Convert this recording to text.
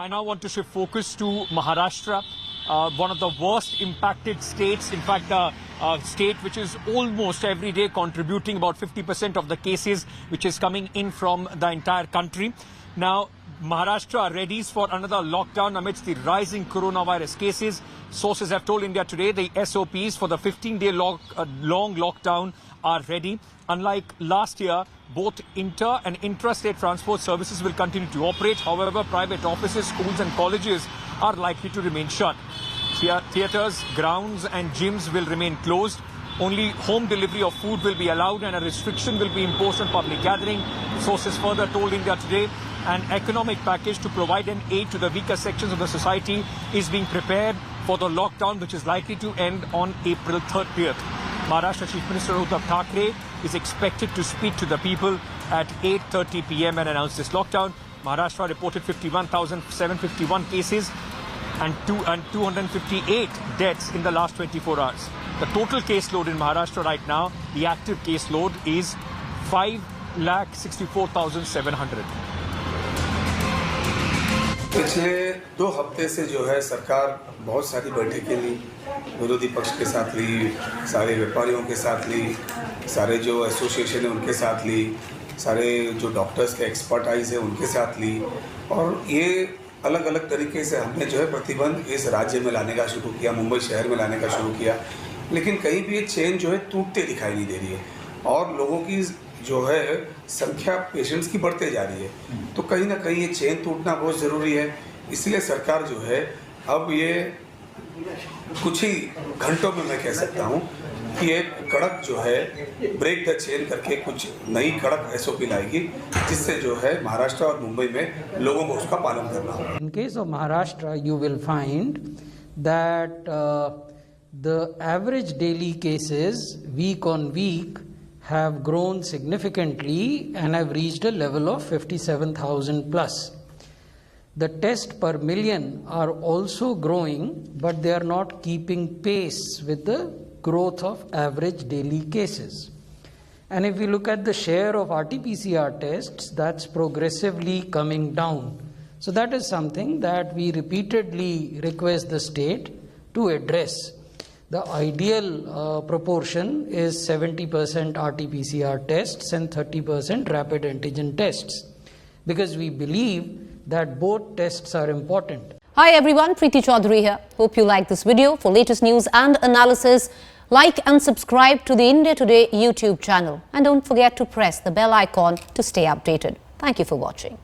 I now want to shift focus to Maharashtra, one of the worst impacted states. In fact, a state which is almost every day contributing about 50% of the cases which is coming in from the entire country. Now, Maharashtra readies for another lockdown amidst the rising coronavirus cases. Sources have told India Today the SOPs for the 15-day long lockdown are ready. Unlike last year, both inter and intra-state transport services will continue to operate. However, private offices, schools and colleges are likely to remain shut. Theatres, grounds and gyms will remain closed. Only home delivery of food will be allowed and a restriction will be imposed on public gathering. Sources further told India Today an economic package to provide an aid to the weaker sections of the society is being prepared for the lockdown, which is likely to end on April 30th. Maharashtra Chief Minister Uddhav Thackeray is expected to speak to the people at 8:30 p.m. and announce this lockdown. Maharashtra reported 51,751 cases and 258 deaths in the last 24 hours. The total caseload in Maharashtra right now, the active caseload is 5,64,700. पिछले 2 हफ्ते से जो है सरकार बहुत सारी बैठकें ली, विरोधी पक्ष के साथ ली, सारे व्यापारियों के साथ ली, सारे जो एसोसिएशन है उनके साथ ली, सारे जो डॉक्टर्स के एक्सपर्टाइज है उनके साथ ली, और ये अलग अलग तरीके से हमने जो है प्रतिबंध इस राज्य में लाने का शुरू किया, मुंबई शहर में लाने का शुरू किया, लेकिन कहीं भी ये चेन जो है टूटते दिखाई नहीं दे रही है और लोगों की जो है संख्या पेशेंट्स की बढ़ते जा रही है। तो कहीं ना कहीं ये चेन टूटना बहुत ज़रूरी है। इसलिए सरकार जो है अब ये कुछ ही घंटों में मैं कह सकता हूँ कि एक कड़क जो है ब्रेक द चेन करके कुछ नई कड़क SOP लाएगी, जिससे जो है महाराष्ट्र और मुंबई में लोगों को उसका पालन करना होगा। In case of Maharashtra, you will find that the average daily cases week on week have grown significantly and have reached a level of 57,000 plus. The tests per million are also growing, but they are not keeping pace with the growth of average daily cases. And if we look at the share of RT-PCR tests, that's progressively coming down. So that is something that we repeatedly request the state to address. The ideal proportion is 70% RT-PCR tests and 30% rapid antigen tests, because we believe that both tests are important. Hi everyone, Preeti Chaudhary here. Hope you like this video. For latest news and analysis, like and subscribe to the India Today YouTube channel. And don't forget to press the bell icon to stay updated. Thank you for watching.